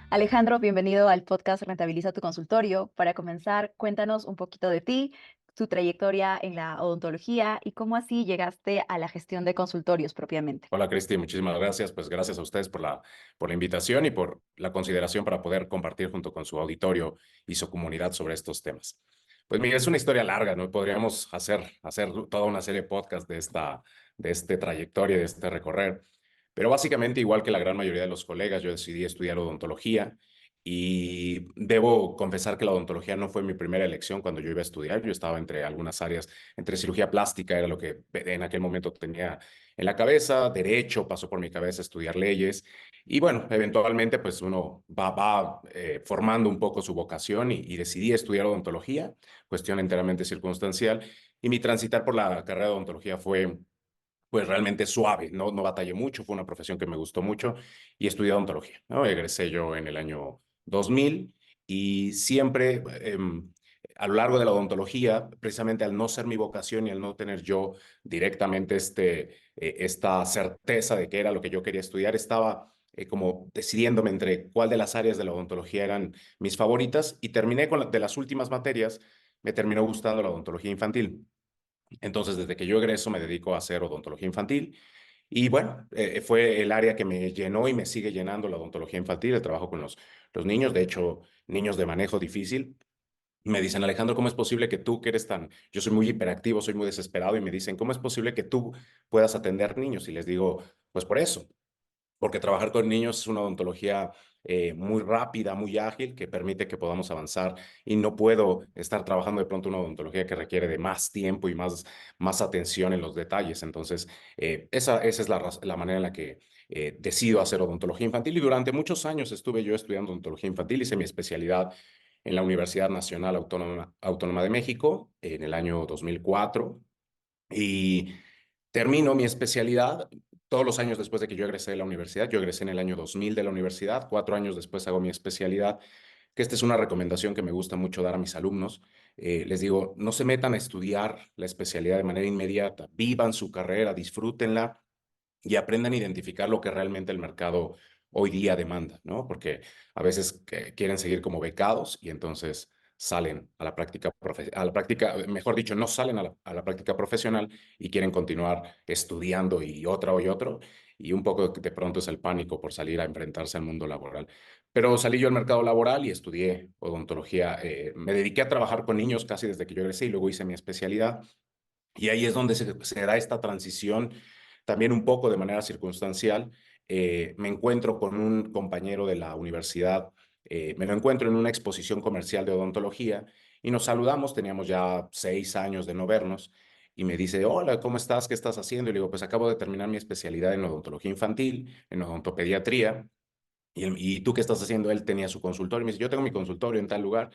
Alejandro, bienvenido al podcast Rentabiliza tu consultorio. Para comenzar, cuéntanos un poquito de ti, tu trayectoria en la odontología y cómo así llegaste a la gestión de consultorios propiamente. Hola Cristi, muchísimas gracias. Pues gracias a ustedes por la invitación y por la consideración para poder compartir junto con su auditorio y su comunidad sobre estos temas. Pues mira, es una historia larga, ¿no? Podríamos hacer toda una serie de podcasts de este trayectoria, de este recorrer. Pero básicamente, igual que la gran mayoría de los colegas, yo decidí estudiar odontología y debo confesar que la odontología no fue mi primera elección cuando yo iba a estudiar. Yo estaba entre algunas áreas, entre cirugía plástica, era lo que en aquel momento tenía en la cabeza, derecho, pasó por mi cabeza estudiar leyes y bueno, eventualmente pues uno va formando un poco su vocación y decidí estudiar odontología, cuestión enteramente circunstancial, y mi transitar por la carrera de odontología fue pues realmente suave, no batallé mucho, fue una profesión que me gustó mucho y estudié odontología, ¿no? Egresé yo en el año 2000 y siempre a lo largo de la odontología, precisamente al no ser mi vocación y al no tener yo directamente esta certeza de que era lo que yo quería estudiar, estaba como decidiéndome entre cuál de las áreas de la odontología eran mis favoritas y terminé con de las últimas materias, me terminó gustando la odontología infantil. Entonces, desde que yo egreso, me dedico a hacer odontología infantil. Y bueno, fue el área que me llenó y me sigue llenando la odontología infantil, el trabajo con los niños, de hecho, niños de manejo difícil. Me dicen, Alejandro, ¿cómo es posible que tú, que eres tan, yo soy muy hiperactivo, soy muy desesperado, y me dicen, ¿cómo es posible que tú puedas atender niños? Y les digo, pues por eso, porque trabajar con niños es una odontología muy rápida, muy ágil, que permite que podamos avanzar y no puedo estar trabajando de pronto una odontología que requiere de más tiempo y más atención en los detalles. Entonces, esa es la manera en la que decido hacer odontología infantil y durante muchos años estuve yo estudiando odontología infantil, hice mi especialidad en la Universidad Nacional Autónoma de México en el año 2004 y termino mi especialidad todos los años después de que yo egresé de la universidad. Yo egresé en el año 2000 de la universidad, 4 años después hago mi especialidad, que esta es una recomendación que me gusta mucho dar a mis alumnos. Les digo, no se metan a estudiar la especialidad de manera inmediata, vivan su carrera, disfrútenla y aprendan a identificar lo que realmente el mercado hoy día demanda, ¿no? Porque a veces quieren seguir como becados y entonces salen a la práctica, mejor dicho, no salen a la práctica profesional y quieren continuar estudiando y otro, y un poco de pronto es el pánico por salir a enfrentarse al mundo laboral. Pero salí yo al mercado laboral y estudié odontología. Me dediqué a trabajar con niños casi desde que yo egresé y luego hice mi especialidad. Y ahí es donde se da esta transición, también un poco de manera circunstancial. Me encuentro con un compañero de la universidad, me lo encuentro en una exposición comercial de odontología y nos saludamos, teníamos ya 6 años de no vernos, y me dice, hola, ¿cómo estás? ¿Qué estás haciendo? Y le digo, pues acabo de terminar mi especialidad en odontología infantil, en odontopediatría. ¿Y tú qué estás haciendo? Él tenía su consultorio. Y me dice, yo tengo mi consultorio en tal lugar.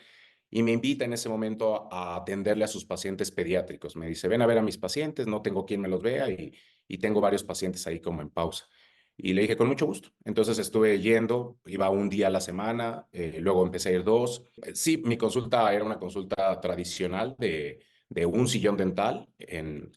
Y me invita en ese momento a atenderle a sus pacientes pediátricos. Me dice, ven a ver a mis pacientes, no tengo quien me los vea y tengo varios pacientes ahí como en pausa. Y le dije, con mucho gusto. Entonces estuve yendo, iba un día a la semana, luego empecé a ir dos. Sí, mi consulta era una consulta tradicional de un sillón dental.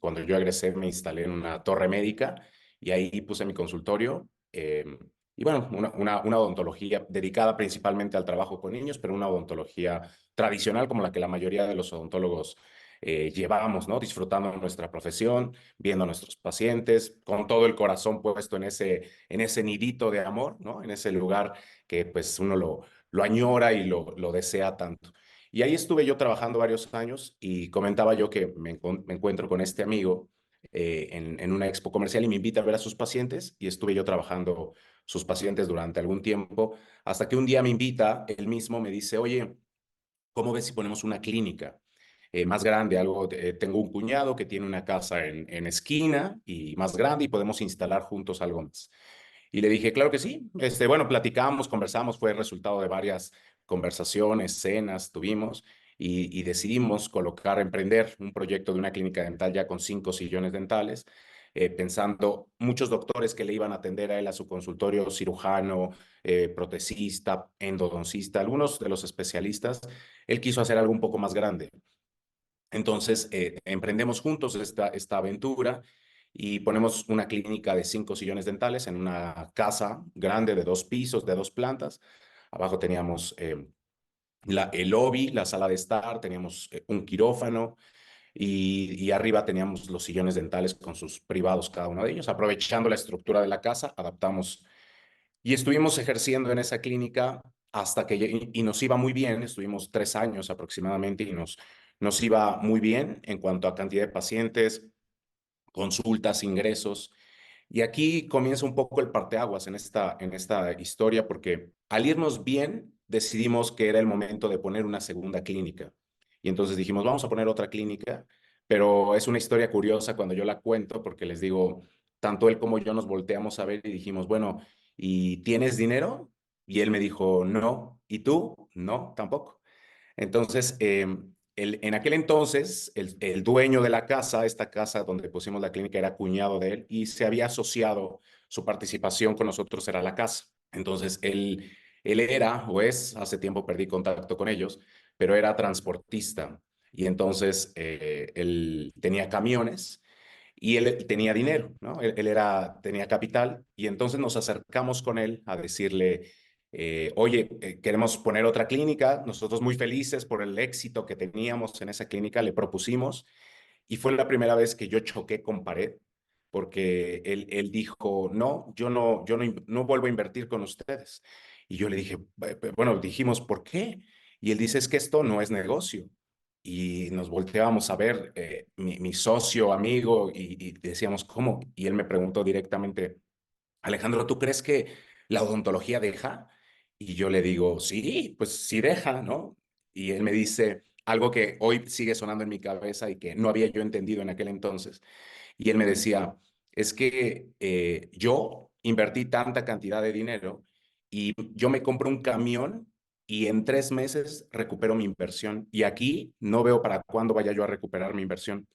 Cuando yo egresé me instalé en una torre médica y ahí puse mi consultorio. Y bueno, una odontología dedicada principalmente al trabajo con niños, pero una odontología tradicional como la que la mayoría de los odontólogos llevamos, ¿no? Disfrutando nuestra profesión, viendo a nuestros pacientes, con todo el corazón puesto en ese nidito de amor, ¿no? En ese lugar que pues uno lo añora y lo desea tanto. Y ahí estuve yo trabajando varios años y comentaba yo que me encuentro con este amigo en una expo comercial y me invita a ver a sus pacientes y estuve yo trabajando sus pacientes durante algún tiempo, hasta que un día me invita, él mismo me dice, oye, ¿cómo ves si ponemos una clínica más grande? Tengo un cuñado que tiene una casa en esquina y más grande y podemos instalar juntos algo más. Y le dije, claro que sí. Bueno, platicamos, conversamos, fue el resultado de varias conversaciones, cenas tuvimos y decidimos emprender un proyecto de una clínica dental ya con 5 sillones dentales, pensando muchos doctores que le iban a atender a él a su consultorio, cirujano, protesista, endodoncista, algunos de los especialistas. Él quiso hacer algo un poco más grande. Entonces, emprendemos juntos esta aventura y ponemos una clínica de 5 sillones dentales en una casa grande de 2 pisos, de 2 plantas. Abajo teníamos el lobby, la sala de estar, teníamos un quirófano y arriba teníamos los sillones dentales con sus privados cada uno de ellos. Aprovechando la estructura de la casa, adaptamos y estuvimos ejerciendo en esa clínica hasta que, y nos iba muy bien, estuvimos 3 años aproximadamente y nos iba muy bien en cuanto a cantidad de pacientes, consultas, ingresos. Y aquí comienza un poco el parteaguas en esta historia, porque al irnos bien, decidimos que era el momento de poner una segunda clínica. Y entonces dijimos, vamos a poner otra clínica, pero es una historia curiosa cuando yo la cuento, porque les digo, tanto él como yo nos volteamos a ver y dijimos, bueno, ¿y tienes dinero? Y él me dijo, no. ¿Y tú? No, tampoco. Entonces, en aquel entonces, el dueño de la casa, esta casa donde pusimos la clínica, era cuñado de él y se había asociado, su participación con nosotros era la casa. Entonces, él era, o es, hace tiempo perdí contacto con ellos, pero era transportista. Y entonces, él tenía camiones y él tenía dinero, ¿no? Tenía capital y entonces nos acercamos con él a decirle, oye, queremos poner otra clínica, nosotros muy felices por el éxito que teníamos en esa clínica, le propusimos y fue la primera vez que yo choqué con pared porque él dijo, no, yo no vuelvo a invertir con ustedes. Y yo le dije, bueno, dijimos, ¿por qué? Y él dice, es que esto no es negocio. Y nos volteábamos a ver, mi socio, amigo, y decíamos, ¿cómo? Y él me preguntó directamente, Alejandro, ¿tú crees que la odontología deja? Y yo le digo, sí, pues sí deja, ¿no? Y él me dice algo que hoy sigue sonando en mi cabeza y que no había yo entendido en aquel entonces. Y él me decía, es que yo invertí tanta cantidad de dinero y yo me compro un camión y en 3 meses recupero mi inversión. Y aquí no veo para cuándo vaya yo a recuperar mi inversión.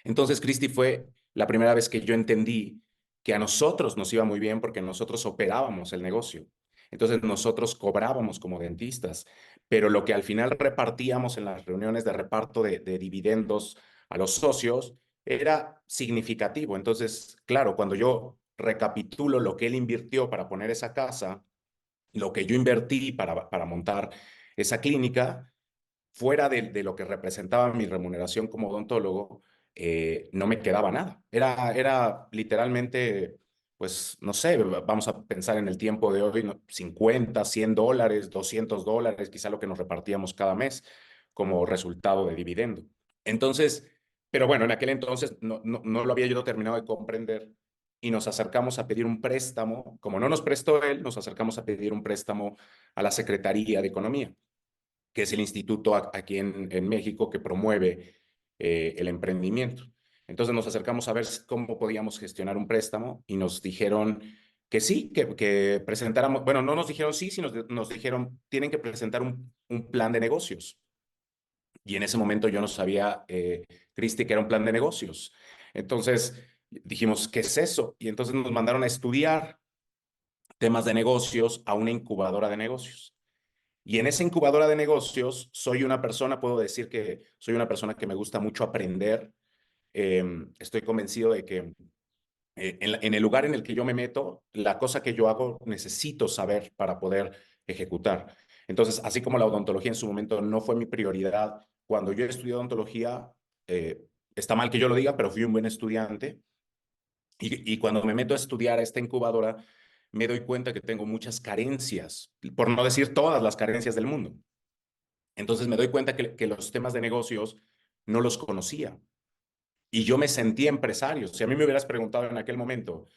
Entonces, Cristi, fue la primera vez que yo entendí que a nosotros nos iba muy bien porque nosotros operábamos el negocio. Entonces, nosotros cobrábamos como dentistas, pero lo que al final repartíamos en las reuniones de reparto de dividendos a los socios era significativo. Entonces, claro, cuando yo recapitulo lo que él invirtió para poner esa casa, lo que yo invertí para montar esa clínica, fuera de lo que representaba mi remuneración como odontólogo, no me quedaba nada. Era literalmente, pues, no sé, vamos a pensar en el tiempo de hoy, ¿no? 50, $100, $200, quizá lo que nos repartíamos cada mes como resultado de dividendo. Entonces, pero bueno, en aquel entonces no lo había yo terminado de comprender y nos acercamos a pedir un préstamo. Como no nos prestó él, nos acercamos a pedir un préstamo a la Secretaría de Economía, que es el instituto aquí en México que promueve el emprendimiento. Entonces nos acercamos a ver cómo podíamos gestionar un préstamo y nos dijeron que sí, que presentáramos, bueno, no nos dijeron sí, sino nos dijeron, tienen que presentar un plan de negocios. Y en ese momento yo no sabía, Cristi, que era un plan de negocios. Entonces dijimos, ¿qué es eso? Y entonces nos mandaron a estudiar temas de negocios a una incubadora de negocios. Y en esa incubadora de negocios soy una persona, puedo decir que soy una persona que me gusta mucho aprender. Estoy convencido de que en el lugar en el que yo me meto, la cosa que yo hago necesito saber para poder ejecutar. Entonces, así como la odontología en su momento no fue mi prioridad, cuando yo estudié odontología, está mal que yo lo diga, pero fui un buen estudiante. Y cuando me meto a estudiar a esta incubadora, me doy cuenta que tengo muchas carencias, por no decir todas las carencias del mundo. Entonces me doy cuenta que los temas de negocios no los conocía y yo me sentía empresario. Si a mí me hubieras preguntado en aquel momento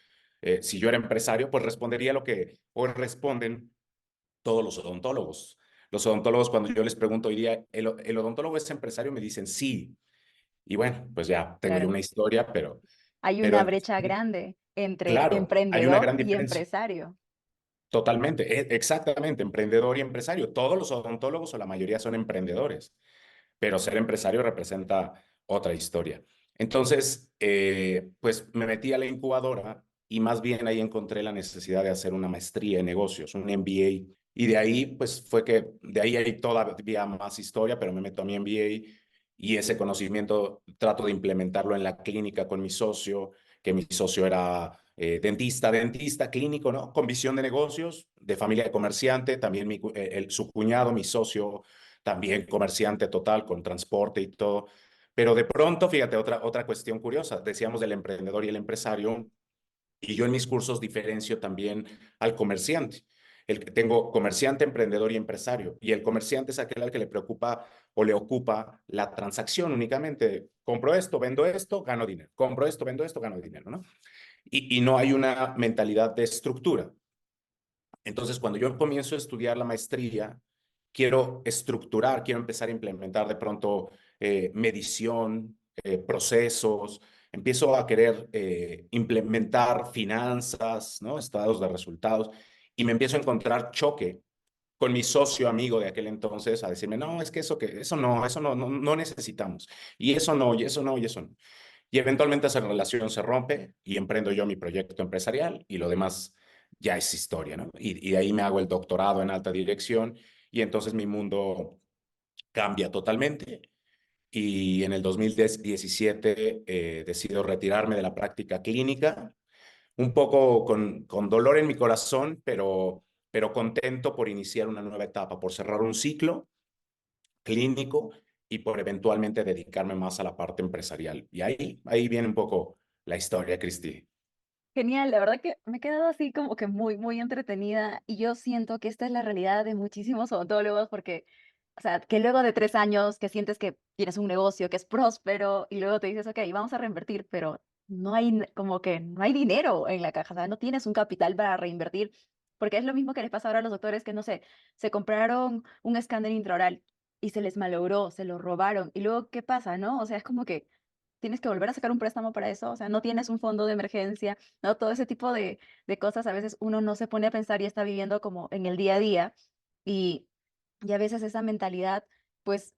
si yo era empresario, pues respondería lo que hoy responden todos los odontólogos. Los odontólogos, cuando yo les pregunto hoy día, ¿el odontólogo es empresario? Me dicen sí. Y bueno, pues ya tengo yo Claro. una historia, pero, Hay pero una brecha grande entre claro, hay una emprendedor gran y diferencia. empresario. Totalmente, exactamente, emprendedor y empresario. Todos los odontólogos o la mayoría son emprendedores, pero ser empresario representa otra historia. Entonces, pues me metí a la incubadora y más bien ahí encontré la necesidad de hacer una maestría en negocios, un MBA. Y de ahí, pues fue que de ahí hay todavía más historia, pero me meto a mi MBA y ese conocimiento trato de implementarlo en la clínica con mi socio que mi socio era dentista clínico, ¿no? Con visión de negocios, de familia de comerciante, también su cuñado, mi socio, también comerciante total, con transporte y todo. Pero de pronto, fíjate, otra cuestión curiosa, decíamos del emprendedor y el empresario, y yo en mis cursos diferencio también al comerciante. Tengo comerciante, emprendedor y empresario. Y el comerciante es aquel al que le preocupa o le ocupa la transacción únicamente. Compro esto, gano dinero. Compro esto, gano dinero, ¿no? Y no hay una mentalidad de estructura. Entonces, cuando yo comienzo a estudiar la maestría, quiero estructurar, quiero empezar a implementar de pronto medición, procesos, empiezo a querer implementar finanzas, ¿no? Estados de resultados, y me empiezo a encontrar choque con mi socio amigo de aquel entonces a decirme, no, es que eso no necesitamos, y eso no, y eso no, y eso no. Y eventualmente esa relación se rompe y emprendo yo mi proyecto empresarial y lo demás ya es historia, ¿no? Y de ahí me hago el doctorado en alta dirección y entonces mi mundo cambia totalmente. Y en el 2017 decido retirarme de la práctica clínica, un poco con dolor en mi corazón, pero contento por iniciar una nueva etapa, por cerrar un ciclo clínico y por eventualmente dedicarme más a la parte empresarial. Y ahí viene un poco la historia, Cristi. Genial, la verdad que me he quedado así como que muy, muy entretenida y yo siento que esta es la realidad de muchísimos odontólogos porque, o sea, que luego de 3 años que sientes que tienes un negocio que es próspero y luego te dices, ok, vamos a reinvertir, pero no hay como que no hay dinero en la caja, o sea, no tienes un capital para reinvertir, porque es lo mismo que les pasa ahora a los doctores que, no sé, se compraron un escáner intraoral y se les malogró, se lo robaron y luego, ¿qué pasa, no? O sea, es como que tienes que volver a sacar un préstamo para eso, o sea, no tienes un fondo de emergencia, ¿no? Todo ese tipo de cosas a veces uno no se pone a pensar y está viviendo como en el día a día y, y a veces esa mentalidad, pues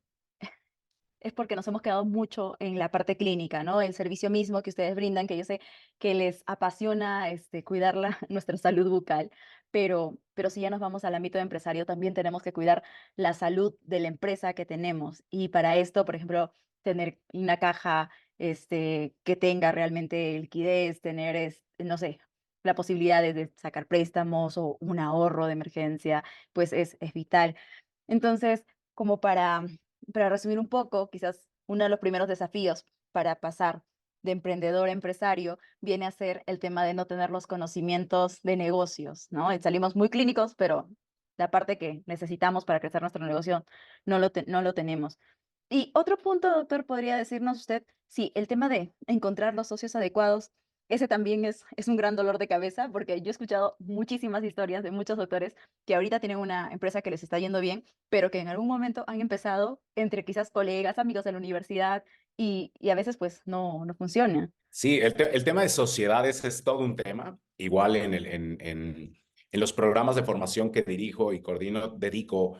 es porque nos hemos quedado mucho en la parte clínica, ¿no? El servicio mismo que ustedes brindan, que yo sé que les apasiona cuidar nuestra salud bucal, pero si ya nos vamos al ámbito de empresario, también tenemos que cuidar la salud de la empresa que tenemos. Y para esto, por ejemplo, tener una caja que tenga realmente liquidez, tener, no sé, la posibilidad de sacar préstamos o un ahorro de emergencia, pues es vital. Entonces, como para resumir un poco, quizás uno de los primeros desafíos para pasar de emprendedor a empresario viene a ser el tema de no tener los conocimientos de negocios, ¿no? Y salimos muy clínicos, pero la parte que necesitamos para crecer nuestro negocio no lo tenemos. Y otro punto, doctor, podría decirnos usted, sí, el tema de encontrar los socios adecuados, ese también es un gran dolor de cabeza, porque yo he escuchado muchísimas historias de muchos doctores que ahorita tienen una empresa que les está yendo bien, pero que en algún momento han empezado entre quizás colegas, amigos de la universidad, y a veces pues no funciona. Sí, el tema de sociedades es todo un tema. Igual en los programas de formación que dirijo y coordino, dedico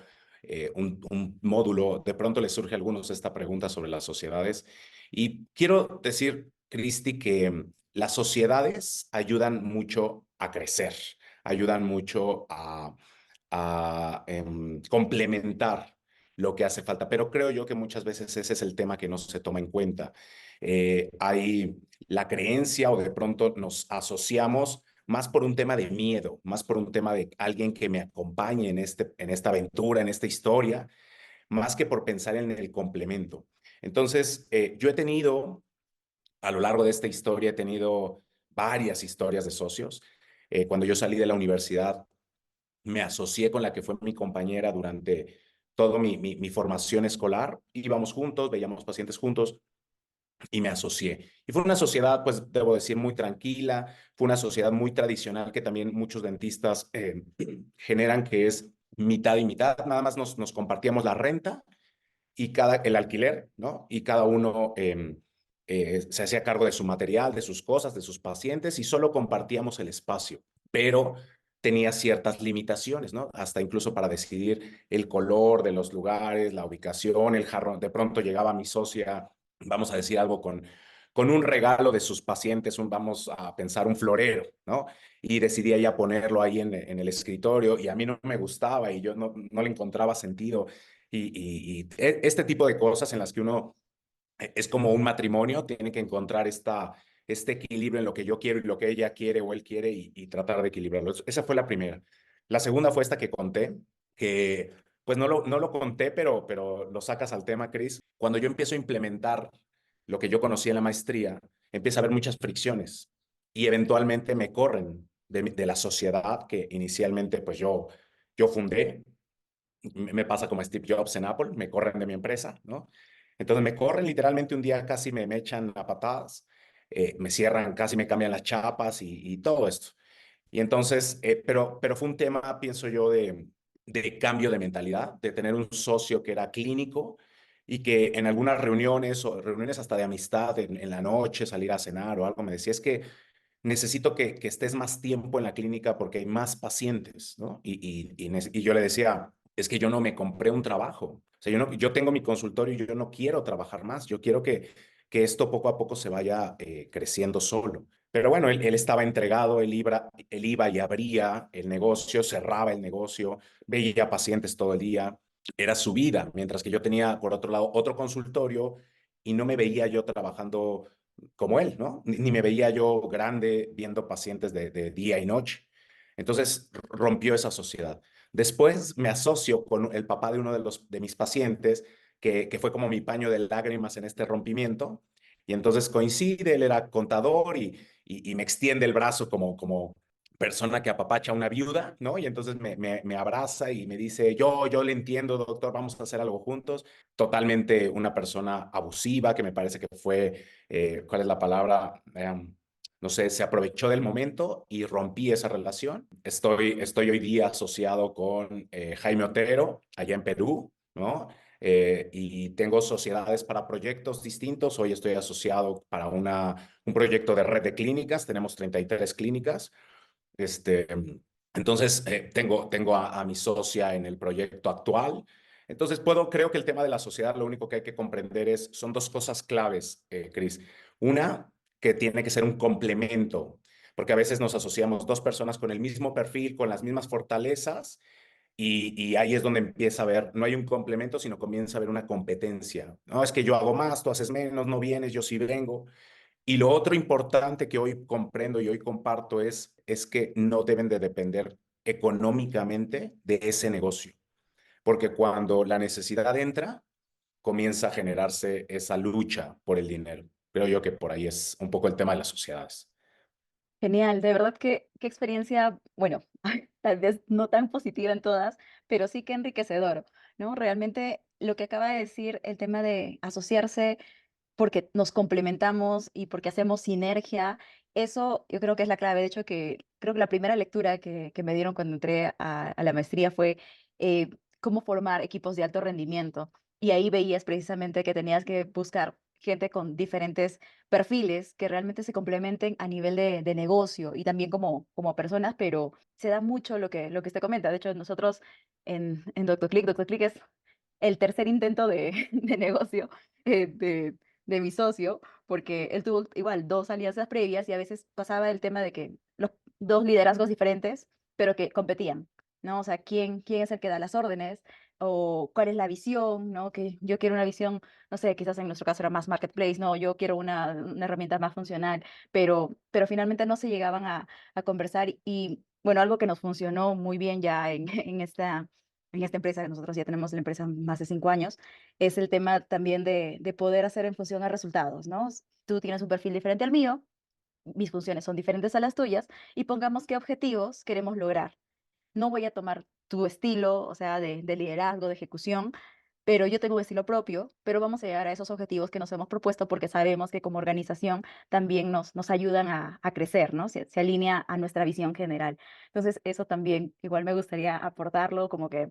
un módulo. De pronto les surge a algunos esta pregunta sobre las sociedades. Y quiero decir, Cristi, que las sociedades ayudan mucho a crecer, ayudan mucho a complementar lo que hace falta. Pero creo yo que muchas veces ese es el tema que no se toma en cuenta. Hay la creencia o de pronto nos asociamos más por un tema de miedo, más por un tema de alguien que me acompañe en esta aventura, en esta historia, más que por pensar en el complemento. Entonces, yo he tenido, a lo largo de esta historia, he tenido varias historias de socios. Cuando yo salí de la universidad, me asocié con la que fue mi compañera durante toda mi formación escolar. Íbamos juntos, veíamos pacientes juntos y me asocié. Y fue una sociedad, pues debo decir, muy tranquila, fue una sociedad muy tradicional que también muchos dentistas generan, que es mitad y mitad, nada más nos compartíamos la renta y el alquiler, ¿no? Y cada uno se hacía cargo de su material, de sus cosas, de sus pacientes y solo compartíamos el espacio, pero tenía ciertas limitaciones, ¿no? Hasta incluso para decidir el color de los lugares, la ubicación, el jarrón. De pronto llegaba mi socia, vamos a decir algo con un regalo de sus pacientes, vamos a pensar un florero, ¿no? Y decidí ella ponerlo ahí en el escritorio y a mí no me gustaba y yo no le encontraba sentido. Este tipo de cosas en las que uno es como un matrimonio, tiene que encontrar este equilibrio en lo que yo quiero y lo que ella quiere o él quiere y tratar de equilibrarlo. Esa fue la primera. La segunda fue esta que conté, que pues no lo conté, pero lo sacas al tema, Chris. Cuando yo empiezo a implementar lo que yo conocí en la maestría, empieza a haber muchas fricciones y eventualmente me corren de la sociedad que inicialmente pues yo fundé. Me pasa como Steve Jobs en Apple, me corren de mi empresa, ¿no? Entonces me corren literalmente un día, casi me echan a patadas, me cierran, casi me cambian las chapas y todo esto. Y entonces, pero fue un tema, pienso yo, de cambio de mentalidad, de tener un socio que era clínico y que en algunas reuniones o reuniones hasta de amistad en la noche, salir a cenar o algo, me decía, es que necesito que estés más tiempo en la clínica porque hay más pacientes, ¿no? Y yo le decía, es que yo no me compré un trabajo. O sea, yo tengo mi consultorio y yo no quiero trabajar más. Yo quiero que esto poco a poco se vaya creciendo solo. Pero bueno, él estaba entregado, él iba y abría el negocio, cerraba el negocio, veía pacientes todo el día. Era su vida, mientras que yo tenía, por otro lado, otro consultorio y no me veía yo trabajando como él, ¿no? Ni me veía yo grande viendo pacientes de día y noche. Entonces rompió esa sociedad. Después me asocio con el papá de uno de mis pacientes, que fue como mi paño de lágrimas en este rompimiento. Y entonces coincide, él era contador y me extiende el brazo como persona que apapacha a una viuda, ¿no? Y entonces me abraza y me dice, yo le entiendo, doctor, vamos a hacer algo juntos. Totalmente una persona abusiva, que me parece que fue ¿cuál es la palabra? No sé, se aprovechó del momento y rompí esa relación. Estoy hoy día asociado con Jaime Otero, allá en Perú, ¿no? Y tengo sociedades para proyectos distintos. Hoy estoy asociado para un proyecto de red de clínicas. Tenemos 33 clínicas. Este, entonces, tengo a mi socia en el proyecto actual. Entonces, creo que el tema de la sociedad, lo único que hay que comprender son dos cosas claves, Cris. Una, que tiene que ser un complemento, porque a veces nos asociamos dos personas con el mismo perfil, con las mismas fortalezas, y ahí es donde empieza a haber, no hay un complemento, sino comienza a haber una competencia. No, es que yo hago más, tú haces menos, no vienes, yo sí vengo. Y lo otro importante que hoy comprendo y hoy comparto es que no deben de depender económicamente de ese negocio, porque cuando la necesidad entra, comienza a generarse esa lucha por el dinero. Creo yo que por ahí es un poco el tema de las sociedades. Genial, de verdad que qué experiencia, bueno, tal vez no tan positiva en todas, pero sí que enriquecedor, ¿no? Realmente lo que acaba de decir, el tema de asociarse porque nos complementamos y porque hacemos sinergia, eso yo creo que es la clave. De hecho, creo que la primera lectura que me dieron cuando entré a la maestría fue cómo formar equipos de alto rendimiento. Y ahí veías precisamente que tenías que buscar gente con diferentes perfiles que realmente se complementen a nivel de negocio y también como personas, pero se da mucho lo que usted comenta. De hecho, nosotros en Doctor Click es el tercer intento de, de negocio de mi socio, porque él tuvo igual dos alianzas previas y a veces pasaba el tema de que los dos liderazgos diferentes, pero que competían, ¿no? O sea, quién es el que da las órdenes o cuál es la visión, ¿no? Que yo quiero una visión, no sé, quizás en nuestro caso era más marketplace, no, yo quiero una herramienta más funcional, pero finalmente no se llegaban a conversar y, bueno, algo que nos funcionó muy bien ya en esta empresa, nosotros ya tenemos la empresa más de 5 años, es el tema también de poder hacer en función a resultados, ¿no? Tú tienes un perfil diferente al mío, mis funciones son diferentes a las tuyas, y pongamos qué objetivos queremos lograr. No voy a tomar tu estilo, o sea, de liderazgo, de ejecución, pero yo tengo un estilo propio, pero vamos a llegar a esos objetivos que nos hemos propuesto porque sabemos que como organización también nos ayudan a crecer, ¿no? Se alinea a nuestra visión general. Entonces, eso también igual me gustaría aportarlo, como que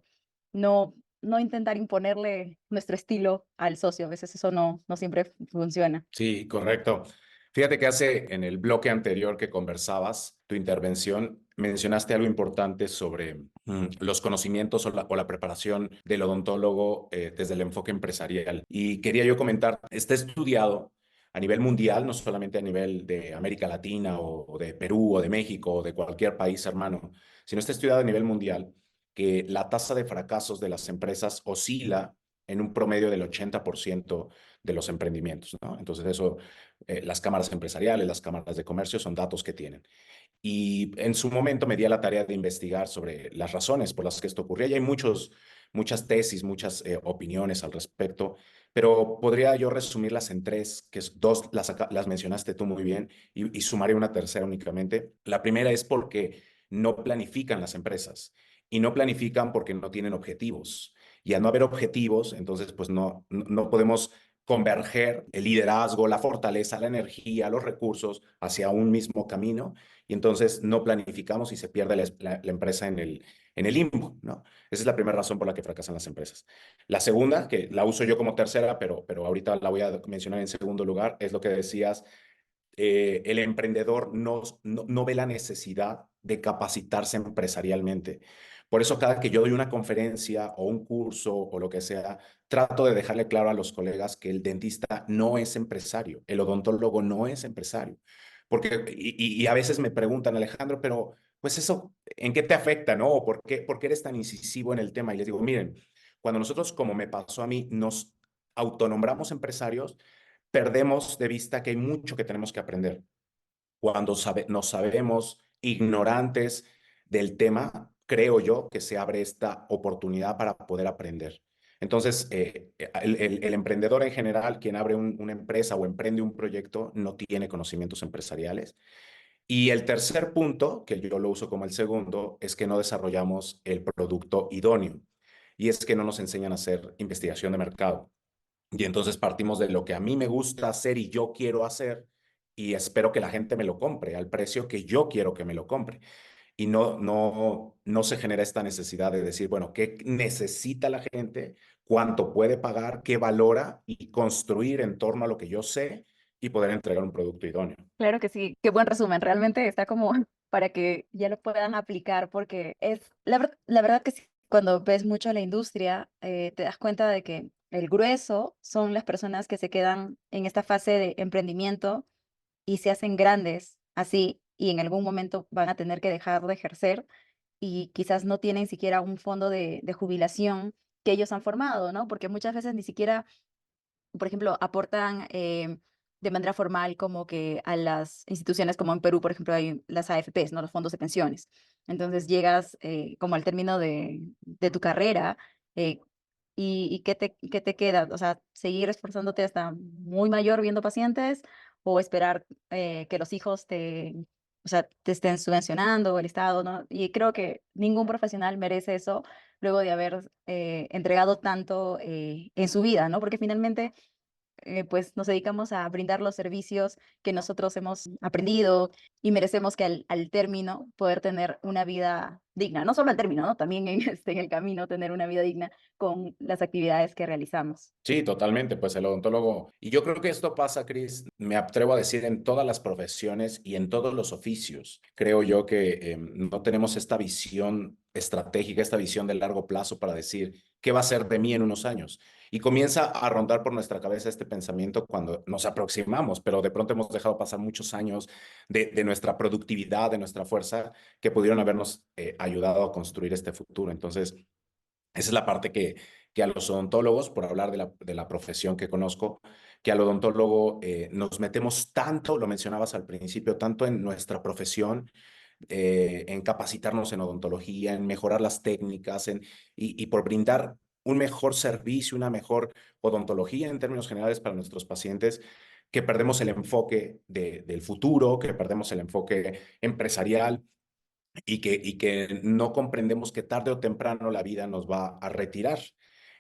no intentar imponerle nuestro estilo al socio. A veces eso no siempre funciona. Sí, correcto. Fíjate que en el bloque anterior que conversabas, tu intervención, mencionaste algo importante sobre los conocimientos o la preparación del odontólogo desde el enfoque empresarial. Y quería yo comentar, está estudiado a nivel mundial, no solamente a nivel de América Latina o de Perú o de México o de cualquier país hermano, sino está estudiado a nivel mundial que la tasa de fracasos de las empresas oscila en un promedio del 80% de los emprendimientos, ¿no? Entonces eso, las cámaras empresariales, las cámaras de comercio son datos que tienen. Y en su momento me di a la tarea de investigar sobre las razones por las que esto ocurría. Y hay muchas tesis, muchas opiniones al respecto, pero podría yo resumirlas en tres, que es dos las mencionaste tú muy bien, y sumaré una tercera únicamente. La primera es porque no planifican las empresas y no planifican porque no tienen objetivos. Y al no haber objetivos, entonces pues no podemos converger el liderazgo, la fortaleza, la energía, los recursos hacia un mismo camino y entonces no planificamos y se pierde la empresa en el limbo, ¿no? Esa es la primera razón por la que fracasan las empresas. La segunda, que la uso yo como tercera, pero ahorita la voy a mencionar en segundo lugar, es lo que decías, el emprendedor no ve la necesidad de capacitarse empresarialmente. Por eso cada que yo doy una conferencia o un curso o lo que sea, trato de dejarle claro a los colegas que el dentista no es empresario, el odontólogo no es empresario. Porque, y a veces me preguntan, Alejandro, pero pues eso, ¿en qué te afecta, no? ¿Por qué eres tan incisivo en el tema? Y les digo, miren, cuando nosotros, como me pasó a mí, nos autonombramos empresarios, perdemos de vista que hay mucho que tenemos que aprender. Cuando nos sabemos ignorantes del tema, creo yo que se abre esta oportunidad para poder aprender. Entonces, el emprendedor en general, quien abre una empresa o emprende un proyecto, no tiene conocimientos empresariales. Y el tercer punto, que yo lo uso como el segundo, es que no desarrollamos el producto idóneo. Y es que no nos enseñan a hacer investigación de mercado. Y entonces partimos de lo que a mí me gusta hacer y yo quiero hacer y espero que la gente me lo compre al precio que yo quiero que me lo compre. Y no se genera esta necesidad de decir, bueno, ¿qué necesita la gente? ¿Cuánto puede pagar? ¿Qué valora? Y construir en torno a lo que yo sé y poder entregar un producto idóneo. Claro que sí, qué buen resumen. Realmente está como para que ya lo puedan aplicar porque es, la verdad que sí, cuando ves mucho la industria, te das cuenta de que el grueso son las personas que se quedan en esta fase de emprendimiento y se hacen grandes así y en algún momento van a tener que dejar de ejercer y quizás no tienen siquiera un fondo de jubilación que ellos han formado, ¿no? Porque muchas veces ni siquiera por ejemplo, aportan de manera formal como que a las instituciones como en Perú, por ejemplo, hay las AFPs, ¿no? Los fondos de pensiones. Entonces llegas como al término de tu carrera eh, y qué te queda? O sea, seguir esforzándote hasta muy mayor viendo pacientes o esperar que los hijos o sea, te estén subvencionando el Estado, ¿no? Y creo que ningún profesional merece eso luego de haber entregado tanto en su vida, ¿no? Porque finalmente pues nos dedicamos a brindar los servicios que nosotros hemos aprendido y merecemos que al término poder tener una vida digna, no solo al término, ¿no? También en, en el camino tener una vida digna con las actividades que realizamos. Sí, totalmente, pues el odontólogo. Y yo creo que esto pasa, Cris, me atrevo a decir, en todas las profesiones y en todos los oficios. Creo yo que no tenemos esta visión estratégica, esta visión de largo plazo para decir qué va a ser de mí en unos años. Y comienza a rondar por nuestra cabeza este pensamiento cuando nos aproximamos, pero de pronto hemos dejado pasar muchos años de nuestra productividad, de nuestra fuerza, que pudieron habernos ayudado a construir este futuro. Entonces, esa es la parte que a los odontólogos, por hablar de la profesión que conozco, que al odontólogo nos metemos tanto, lo mencionabas al principio, tanto en nuestra profesión, en capacitarnos en odontología, en mejorar las técnicas, y por brindar un mejor servicio, una mejor odontología en términos generales para nuestros pacientes, que perdemos el enfoque del futuro, que perdemos el enfoque empresarial y que no comprendemos que tarde o temprano la vida nos va a retirar.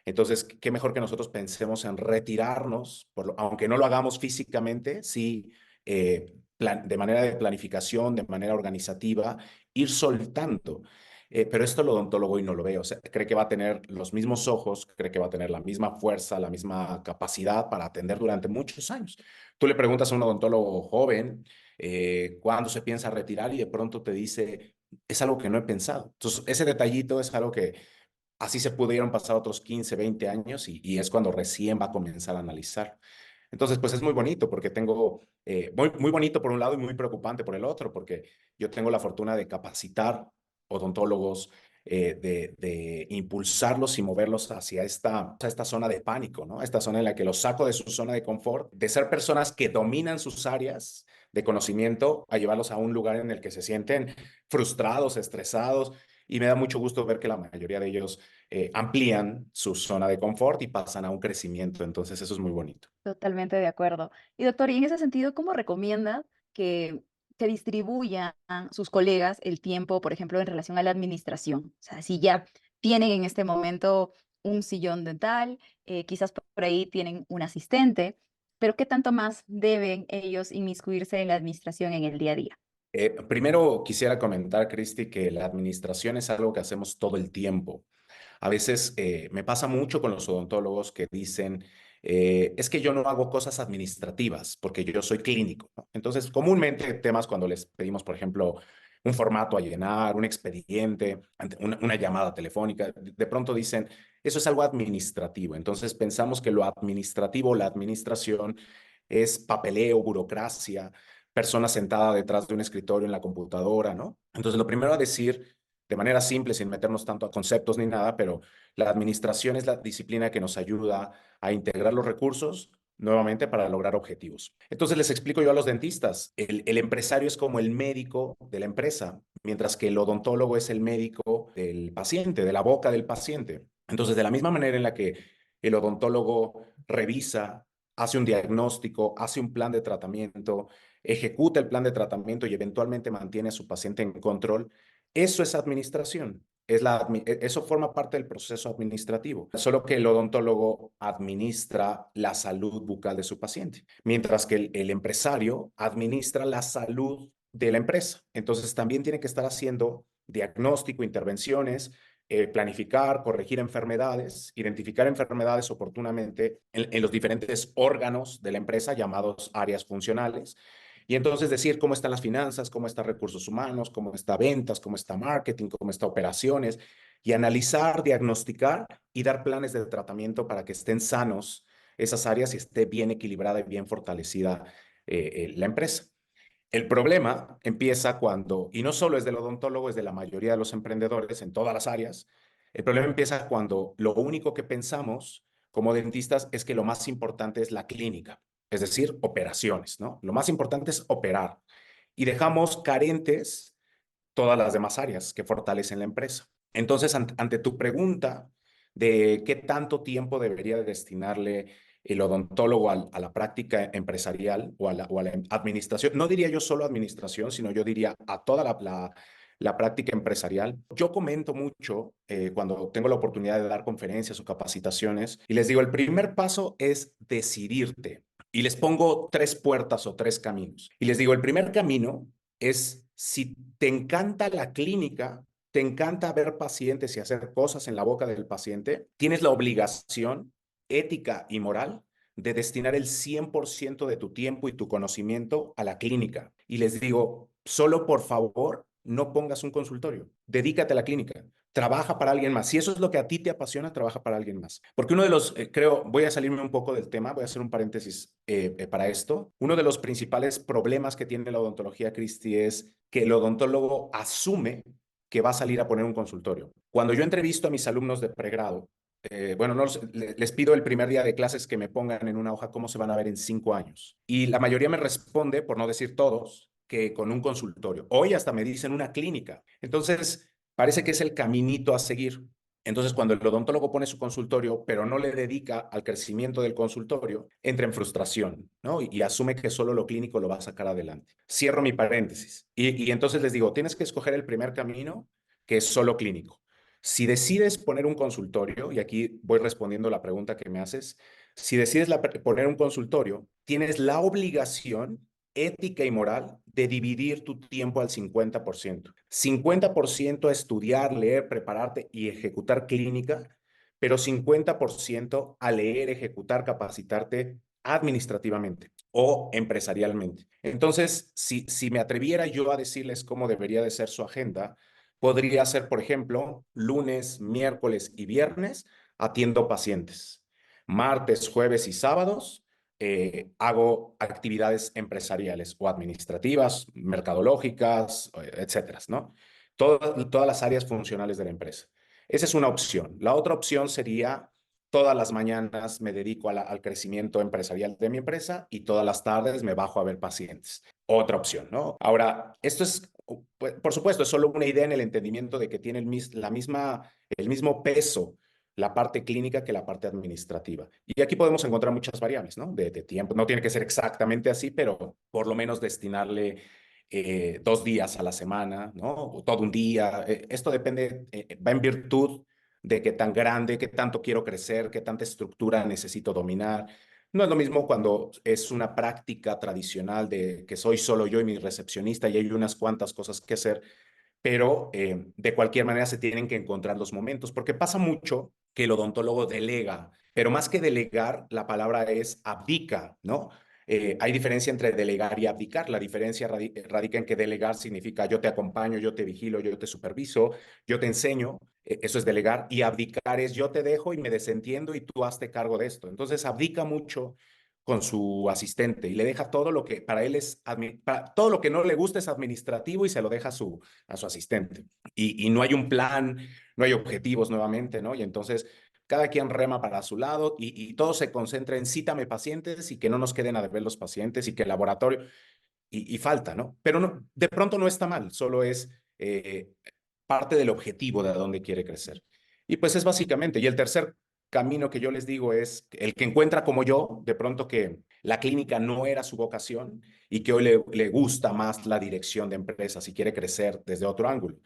Entonces, qué mejor que nosotros pensemos en retirarnos, aunque no lo hagamos físicamente, sí, de manera de planificación, de manera organizativa, ir soltando. Pero esto el odontólogo hoy no lo ve, o sea, cree que va a tener los mismos ojos, cree que va a tener la misma fuerza, la misma capacidad para atender durante muchos años. Tú le preguntas a un odontólogo joven cuándo se piensa retirar y de pronto te dice, es algo que no he pensado. Entonces, ese detallito es algo que así se pudieron pasar otros 15, 20 años y es cuando recién va a comenzar a analizar. Entonces, pues es muy bonito porque tengo, muy bonito por un lado y muy preocupante por el otro, porque yo tengo la fortuna de capacitar odontólogos, de impulsarlos y moverlos hacia esta zona de pánico, ¿no? Esta zona en la que los saco de su zona de confort, de ser personas que dominan sus áreas de conocimiento, a llevarlos a un lugar en el que se sienten frustrados, estresados, y me da mucho gusto ver que la mayoría de ellos amplían su zona de confort y pasan a un crecimiento. Entonces, eso es muy bonito. Totalmente de acuerdo. Y doctor, y en ese sentido, ¿cómo recomienda que se distribuyan sus colegas el tiempo, por ejemplo, en relación a la administración? O sea, si ya tienen en este momento un sillón dental, quizás por ahí tienen un asistente, pero ¿qué tanto más deben ellos inmiscuirse en la administración en el día a día? Primero quisiera comentar, Cristi, que la administración es algo que hacemos todo el tiempo. A veces me pasa mucho con los odontólogos que dicen, es que yo no hago cosas administrativas porque yo soy clínico, ¿no? Entonces, comúnmente temas cuando les pedimos, por ejemplo, un formato a llenar, un expediente, una llamada telefónica, de pronto dicen, eso es algo administrativo. Entonces pensamos que lo administrativo, la administración, es papeleo, burocracia, persona sentada detrás de un escritorio en la computadora, ¿no? Entonces, lo primero a decir de manera simple, sin meternos tanto a conceptos ni nada, pero la administración es la disciplina que nos ayuda a integrar los recursos nuevamente para lograr objetivos. Entonces les explico yo a los dentistas, el empresario es como el médico de la empresa, mientras que el odontólogo es el médico del paciente, de la boca del paciente. Entonces, de la misma manera en la que el odontólogo revisa, hace un diagnóstico, hace un plan de tratamiento, ejecuta el plan de tratamiento y eventualmente mantiene a su paciente en control, eso es administración. Eso forma parte del proceso administrativo, solo que el odontólogo administra la salud bucal de su paciente, mientras que el empresario administra la salud de la empresa. Entonces también tiene que estar haciendo diagnóstico, intervenciones, planificar, corregir enfermedades, identificar enfermedades oportunamente en los diferentes órganos de la empresa llamados áreas funcionales. Y entonces decir cómo están las finanzas, cómo están recursos humanos, cómo está ventas, cómo está marketing, cómo está operaciones, y analizar, diagnosticar y dar planes de tratamiento para que estén sanos esas áreas y esté bien equilibrada y bien fortalecida la empresa. El problema empieza cuando, y no solo es del odontólogo, es de la mayoría de los emprendedores en todas las áreas, el problema empieza cuando lo único que pensamos como dentistas es que lo más importante es la clínica, es decir, operaciones, ¿no? Lo más importante es operar y dejamos carentes todas las demás áreas que fortalecen la empresa. Entonces, ante tu pregunta de qué tanto tiempo debería de destinarle el odontólogo a la práctica empresarial o a la administración, no diría yo solo administración, sino yo diría a toda la práctica empresarial. Yo comento mucho cuando tengo la oportunidad de dar conferencias o capacitaciones y les digo, el primer paso es decidirte. Y les pongo tres puertas o tres caminos. Y les digo, el primer camino es si te encanta la clínica, te encanta ver pacientes y hacer cosas en la boca del paciente, tienes la obligación ética y moral de destinar el 100% de tu tiempo y tu conocimiento a la clínica. Y les digo, solo por favor, no pongas un consultorio, dedícate a la clínica. Trabaja para alguien más. Si eso es lo que a ti te apasiona, trabaja para alguien más. Porque uno de los, creo, voy a salirme un poco del tema, voy a hacer un paréntesis para esto. Uno de los principales problemas que tiene la odontología, Cristi, es que el odontólogo asume que va a salir a poner un consultorio. Cuando yo entrevisto a mis alumnos de pregrado, bueno, no les pido el primer día de clases que me pongan en una hoja cómo se van a ver en 5 años. Y la mayoría me responde, por no decir todos, que con un consultorio. Hoy hasta me dicen una clínica. Entonces, parece que es el caminito a seguir. Entonces, cuando el odontólogo pone su consultorio, pero no le dedica al crecimiento del consultorio, entra en frustración, ¿no? Y asume que solo lo clínico lo va a sacar adelante. Cierro mi paréntesis. Y entonces les digo, tienes que escoger el primer camino, que es solo clínico. Si decides poner un consultorio, y aquí voy respondiendo la pregunta que me haces, si decides poner un consultorio, tienes la obligación ética y moral de dividir tu tiempo al 50%. 50% a estudiar, leer, prepararte y ejecutar clínica, pero 50% a leer, ejecutar, capacitarte administrativamente o empresarialmente. Entonces, si me atreviera yo a decirles cómo debería de ser su agenda, podría ser, por ejemplo, lunes, miércoles y viernes atiendo pacientes. Martes, jueves y sábados hago actividades empresariales o administrativas, mercadológicas, etcétera, ¿no? todas las áreas funcionales de la empresa. Esa es una opción. La otra opción sería todas las mañanas me dedico al crecimiento empresarial de mi empresa y todas las tardes me bajo a ver pacientes. Otra opción, ¿no? Ahora, esto es, pues, por supuesto, es solo una idea en el entendimiento de que tiene el mismo peso la parte clínica que la parte administrativa. Y aquí podemos encontrar muchas variables, ¿no? De tiempo. No tiene que ser exactamente así, pero por lo menos destinarle 2 días a la semana, ¿no? O todo un día. Esto depende, va en virtud de qué tan grande, qué tanto quiero crecer, qué tanta estructura necesito dominar. No es lo mismo cuando es una práctica tradicional de que soy solo yo y mi recepcionista y hay unas cuantas cosas que hacer, pero de cualquier manera se tienen que encontrar los momentos, porque pasa mucho que el odontólogo delega, pero más que delegar, la palabra es abdica, ¿no? Hay diferencia entre delegar y abdicar. La diferencia radica en que delegar significa yo te acompaño, yo te vigilo, yo te superviso, yo te enseño, eso es delegar, y abdicar es yo te dejo y me desentiendo y tú hazte cargo de esto. Entonces abdica mucho con su asistente y le deja todo lo que para él todo lo que no le gusta es administrativo y se lo deja a su asistente. Y no hay un plan, no hay objetivos nuevamente, ¿no? Y entonces cada quien rema para su lado y todo se concentra en cítame pacientes y que no nos queden a deber los pacientes y que el laboratorio, y falta, ¿no? Pero no, de pronto no está mal, solo es parte del objetivo de a dónde quiere crecer. Y pues es básicamente, y el tercer camino que yo les digo es el que encuentra como yo, de pronto que la clínica no era su vocación y que hoy le gusta más la dirección de empresas y quiere crecer desde otro ángulo.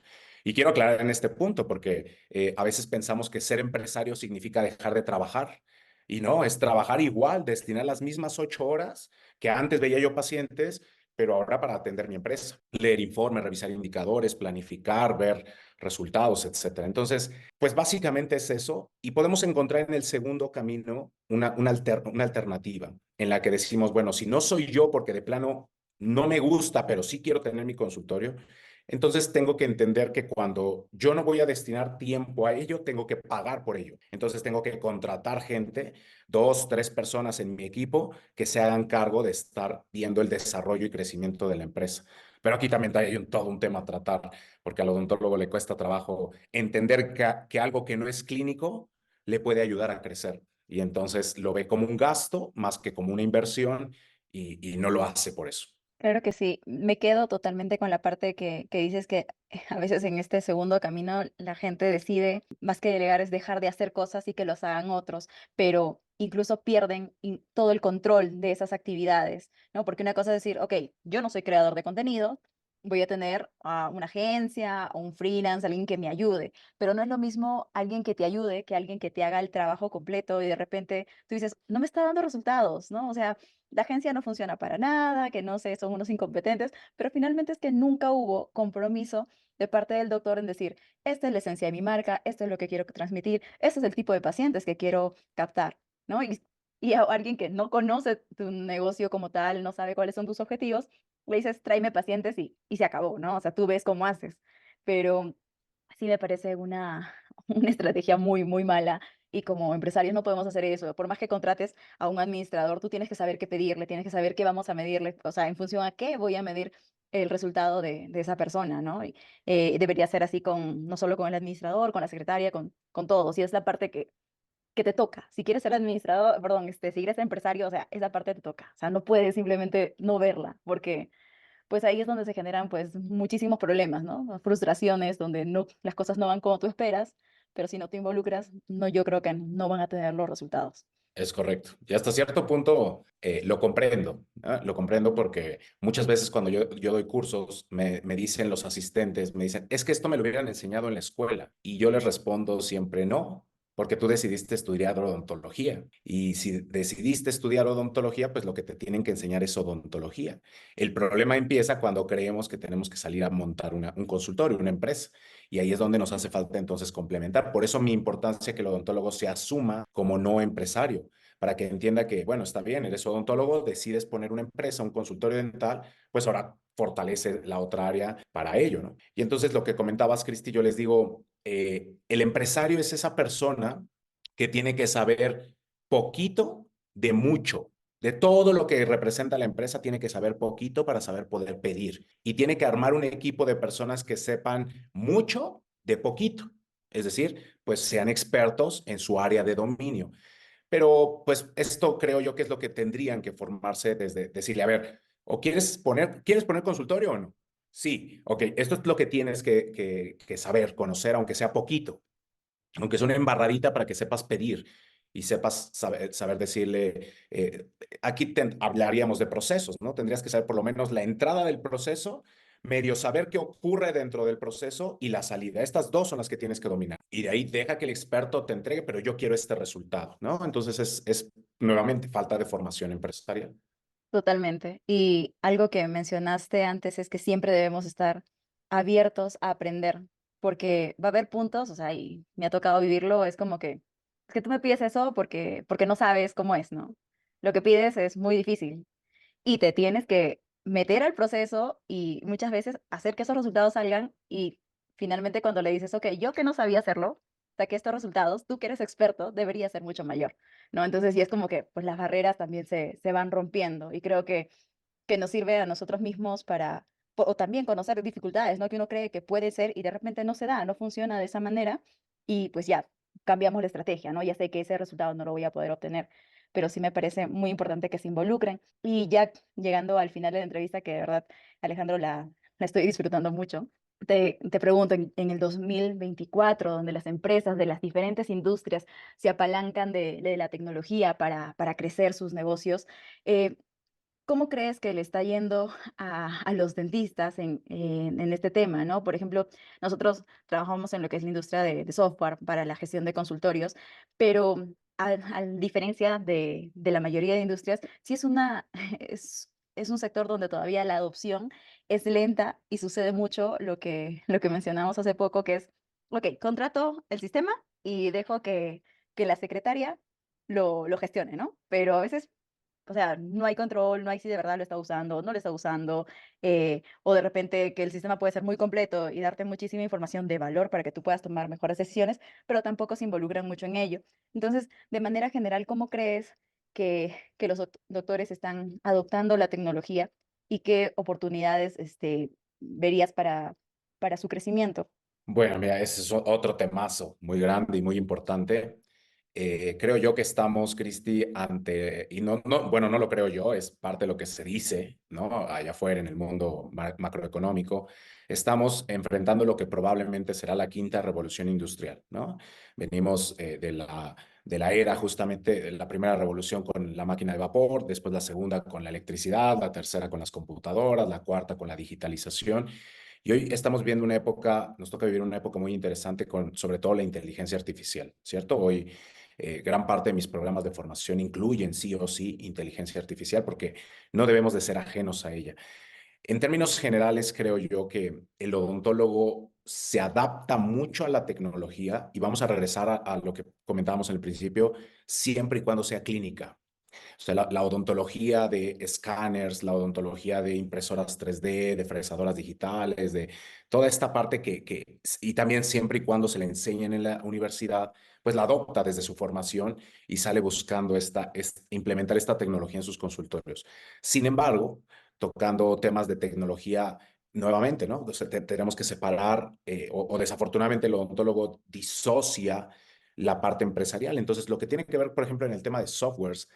Y quiero aclarar en este punto porque a veces pensamos que ser empresario significa dejar de trabajar. Y no, es trabajar igual, destinar las mismas 8 horas que antes veía yo pacientes, pero ahora para atender mi empresa, leer informes, revisar indicadores, planificar, ver resultados, etcétera. Entonces, pues básicamente es eso y podemos encontrar en el segundo camino una alternativa en la que decimos, bueno, si no soy yo porque de plano no me gusta, pero sí quiero tener mi consultorio, entonces tengo que entender que cuando yo no voy a destinar tiempo a ello, tengo que pagar por ello. Entonces tengo que contratar gente, 2, 3 personas en mi equipo que se hagan cargo de estar viendo el desarrollo y crecimiento de la empresa. Pero aquí también hay todo un tema a tratar, porque al odontólogo le cuesta trabajo entender que algo que no es clínico le puede ayudar a crecer. Y entonces lo ve como un gasto más que como una inversión y no lo hace por eso. Claro que sí, me quedo totalmente con la parte que dices que a veces en este segundo camino la gente decide, más que delegar, es dejar de hacer cosas y que los hagan otros, pero incluso pierden todo el control de esas actividades, ¿no? Porque una cosa es decir, ok, yo no soy creador de contenido, voy a tener a una agencia o un freelance, alguien que me ayude, pero no es lo mismo alguien que te ayude que alguien que te haga el trabajo completo y de repente tú dices, no me está dando resultados, ¿no? O sea, la agencia no funciona para nada, que no sé, son unos incompetentes, pero finalmente es que nunca hubo compromiso de parte del doctor en decir, esta es la esencia de mi marca, esto es lo que quiero transmitir, este es el tipo de pacientes que quiero captar, ¿no? Y a alguien que no conoce tu negocio como tal, no sabe cuáles son tus objetivos, le dices, tráeme pacientes y se acabó, ¿no? O sea, tú ves cómo haces, pero sí me parece una, una estrategia muy, muy mala. Y como empresarios no podemos hacer eso. Por más que contrates a un administrador, tú tienes que saber qué pedirle, tienes que saber qué vamos a medirle, o sea, en función a qué voy a medir el resultado de esa persona, ¿no? Y, debería ser así con, no solo con el administrador, con la secretaria, con todos. Y es la parte que te toca. Si quieres ser administrador, perdón, si quieres ser empresario, o sea, esa parte te toca. O sea, no puedes simplemente no verla, porque pues ahí es donde se generan pues muchísimos problemas, ¿no? Frustraciones, donde no, las cosas no van como tú esperas, pero si no te involucras, no, yo creo que no van a tener los resultados. Es correcto. Y hasta cierto punto lo comprendo, ¿ah? Lo comprendo porque muchas veces cuando yo doy cursos, me dicen los asistentes, me dicen, es que esto me lo hubieran enseñado en la escuela. Y yo les respondo siempre no, porque tú decidiste estudiar odontología. Y si decidiste estudiar odontología, pues lo que te tienen que enseñar es odontología. El problema empieza cuando creemos que tenemos que salir a montar un consultorio, una empresa. Y ahí es donde nos hace falta entonces complementar. Por eso mi importancia que el odontólogo se asuma como no empresario, para que entienda que, bueno, está bien, eres odontólogo, decides poner una empresa, un consultorio dental, pues ahora fortalece la otra área para ello, ¿no? Y entonces lo que comentabas, Cristi, yo les digo, el empresario es esa persona que tiene que saber poquito de mucho. De todo lo que representa la empresa, tiene que saber poquito para saber poder pedir. Y tiene que armar un equipo de personas que sepan mucho de poquito. Es decir, pues sean expertos en su área de dominio. Pero pues esto creo yo que es lo que tendrían que formarse desde decirle, a ver, ¿o quieres poner consultorio o no? Sí, ok, esto es lo que tienes que saber, conocer, aunque sea poquito, aunque sea una embarradita para que sepas pedir y sepas saber decirle, aquí hablaríamos de procesos, ¿no? Tendrías que saber por lo menos la entrada del proceso, medio saber qué ocurre dentro del proceso y la salida. Estas dos son las que tienes que dominar. Y de ahí deja que el experto te entregue, pero yo quiero este resultado, ¿no? Entonces es nuevamente falta de formación empresarial. Totalmente. Y algo que mencionaste antes es que siempre debemos estar abiertos a aprender, porque va a haber puntos, o sea, y me ha tocado vivirlo, es como que, es que tú me pides eso porque no sabes cómo es, ¿no? Lo que pides es muy difícil y te tienes que meter al proceso y muchas veces hacer que esos resultados salgan y finalmente cuando le dices, ok, yo que no sabía hacerlo, saqué estos resultados, tú que eres experto, debería ser mucho mayor, ¿no? Entonces, sí es como que pues las barreras también se van rompiendo y creo que nos sirve a nosotros mismos para, o también conocer dificultades, ¿no? Que uno cree que puede ser y de repente no se da, no funciona de esa manera y pues ya cambiamos la estrategia, ¿no? Ya sé que ese resultado no lo voy a poder obtener, pero sí me parece muy importante que se involucren. Y ya llegando al final de la entrevista, que de verdad, Alejandro, la estoy disfrutando mucho, te pregunto, en el 2024, donde las empresas de las diferentes industrias se apalancan de la tecnología para crecer sus negocios, eh, ¿cómo crees que le está yendo a los dentistas en este tema, ¿no? Por ejemplo, nosotros trabajamos en lo que es la industria de software para la gestión de consultorios, pero a diferencia de la mayoría de industrias, sí es es un sector donde todavía la adopción es lenta y sucede mucho lo que mencionamos hace poco, que es, ok, contrato el sistema y dejo que la secretaria lo gestione, ¿no? Pero a veces o sea, no hay control, no hay si de verdad lo está usando o no lo está usando, o de repente que el sistema puede ser muy completo y darte muchísima información de valor para que tú puedas tomar mejores decisiones, pero tampoco se involucran mucho en ello. Entonces, de manera general, ¿cómo crees que los doctores están adoptando la tecnología y qué oportunidades verías para su crecimiento? Bueno, mira, ese es otro temazo muy grande y muy importante. Creo yo que estamos, Cristi, ante, y bueno, no lo creo yo, es parte de lo que se dice, ¿no? Allá afuera en el mundo macroeconómico, estamos enfrentando lo que probablemente será la quinta revolución industrial, ¿no? Venimos de la era justamente, de la primera revolución con la máquina de vapor, después la segunda con la electricidad, la tercera con las computadoras, la cuarta con la digitalización. Y hoy estamos viendo una época, nos toca vivir una época muy interesante con sobre todo la inteligencia artificial, ¿cierto? Hoy gran parte de mis programas de formación incluyen sí o sí inteligencia artificial porque no debemos de ser ajenos a ella. En términos generales, creo yo que el odontólogo se adapta mucho a la tecnología y vamos a regresar a lo que comentábamos en el principio, siempre y cuando sea clínica. O sea, la odontología de escáneres, la odontología de impresoras 3D, de fresadoras digitales, de toda esta parte y también siempre y cuando se le enseñen en la universidad, pues la adopta desde su formación y sale buscando implementar esta tecnología en sus consultorios. Sin embargo, tocando temas de tecnología nuevamente, ¿no? O sea, tenemos que separar, o desafortunadamente el odontólogo disocia la parte empresarial. Entonces, lo que tiene que ver, por ejemplo, en el tema de softwares,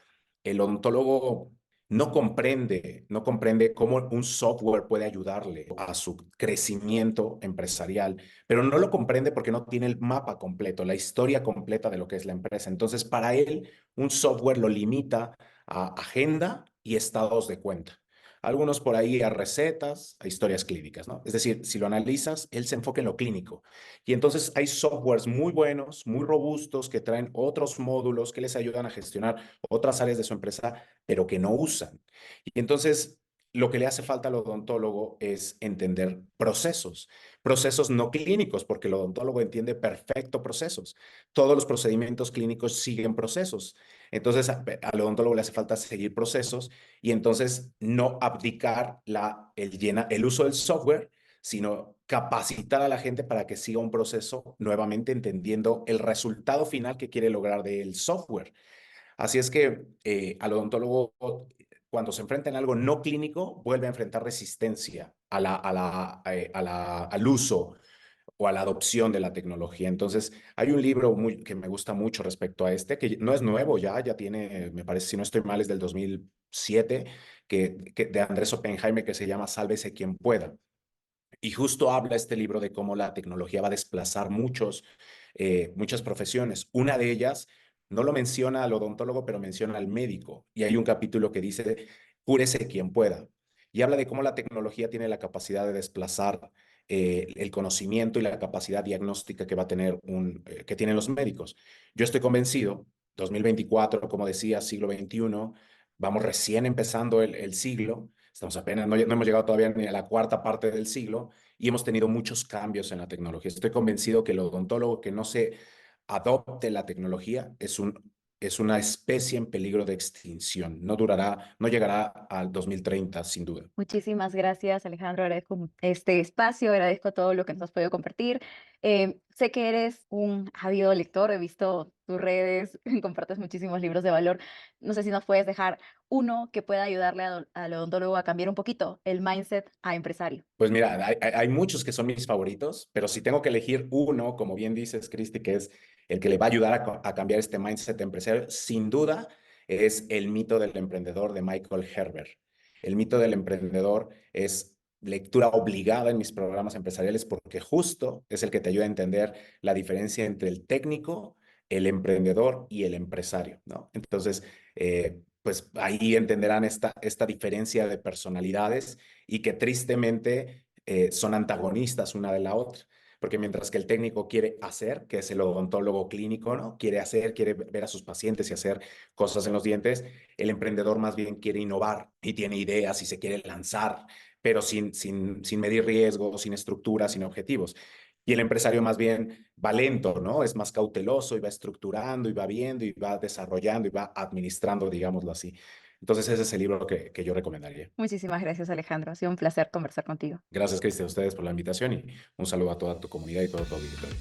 el odontólogo no comprende cómo un software puede ayudarle a su crecimiento empresarial, pero no lo comprende porque no tiene el mapa completo, la historia completa de lo que es la empresa. Entonces, para él, un software lo limita a agenda y estados de cuenta. Algunos por ahí a recetas, a historias clínicas, ¿no? Es decir, si lo analizas, él se enfoca en lo clínico. Y entonces hay softwares muy buenos, muy robustos, que traen otros módulos que les ayudan a gestionar otras áreas de su empresa, pero que no usan. Y entonces, lo que le hace falta al odontólogo es entender procesos, procesos no clínicos, porque el odontólogo entiende perfecto procesos. Todos los procedimientos clínicos siguen procesos. Entonces, al odontólogo le hace falta seguir procesos y entonces no abdicar el uso del software, sino capacitar a la gente para que siga un proceso nuevamente entendiendo el resultado final que quiere lograr del software. Así es que al odontólogo, cuando se enfrenta en algo no clínico, vuelve a enfrentar resistencia al uso o a la adopción de la tecnología. Entonces, hay un libro que me gusta mucho respecto a este, que no es nuevo ya tiene, me parece, si no estoy mal, es del 2007, de Andrés Oppenheimer, que se llama Sálvese quien pueda. Y justo habla este libro de cómo la tecnología va a desplazar muchas profesiones. Una de ellas, no lo menciona al odontólogo, pero menciona al médico. Y hay un capítulo que dice, cúrese quien pueda. Y habla de cómo la tecnología tiene la capacidad de desplazar el conocimiento y la capacidad diagnóstica que va a tener que tienen los médicos. Yo estoy convencido, 2024, como decía, siglo XXI, vamos recién empezando el siglo. Estamos apenas, no hemos llegado todavía ni a la cuarta parte del siglo y hemos tenido muchos cambios en la tecnología. Estoy convencido que el odontólogo que no se adopte la tecnología es una especie en peligro de extinción. No llegará al 2030, sin duda. Muchísimas gracias, Alejandro. Agradezco este espacio, agradezco todo lo que nos has podido compartir. Sé que eres un ávido lector, he visto tus redes, compartes muchísimos libros de valor. No sé si nos puedes dejar uno que pueda ayudarle al odontólogo a cambiar un poquito el mindset a empresario. Pues mira, hay muchos que son mis favoritos, pero si tengo que elegir uno, como bien dices, Cristi, que es el que le va a ayudar a cambiar este mindset empresarial, sin duda es El mito del emprendedor de Michael Herbert. El mito del emprendedor es lectura obligada en mis programas empresariales porque justo es el que te ayuda a entender la diferencia entre el técnico, el emprendedor y el empresario, ¿no? Entonces, pues ahí entenderán esta diferencia de personalidades y que tristemente son antagonistas una de la otra. Porque mientras que el técnico quiere hacer, que es el odontólogo clínico, ¿no? Quiere hacer, quiere ver a sus pacientes y hacer cosas en los dientes, el emprendedor más bien quiere innovar y tiene ideas y se quiere lanzar, pero sin medir riesgos, sin estructuras, sin objetivos. Y el empresario más bien va lento, ¿no? Es más cauteloso y va estructurando y va viendo y va desarrollando y va administrando, digámoslo así. Entonces ese es el libro que yo recomendaría. Muchísimas gracias, Alejandro. Ha sido un placer conversar contigo. Gracias, Cristian, a ustedes por la invitación y un saludo a toda tu comunidad y todo tu auditorio.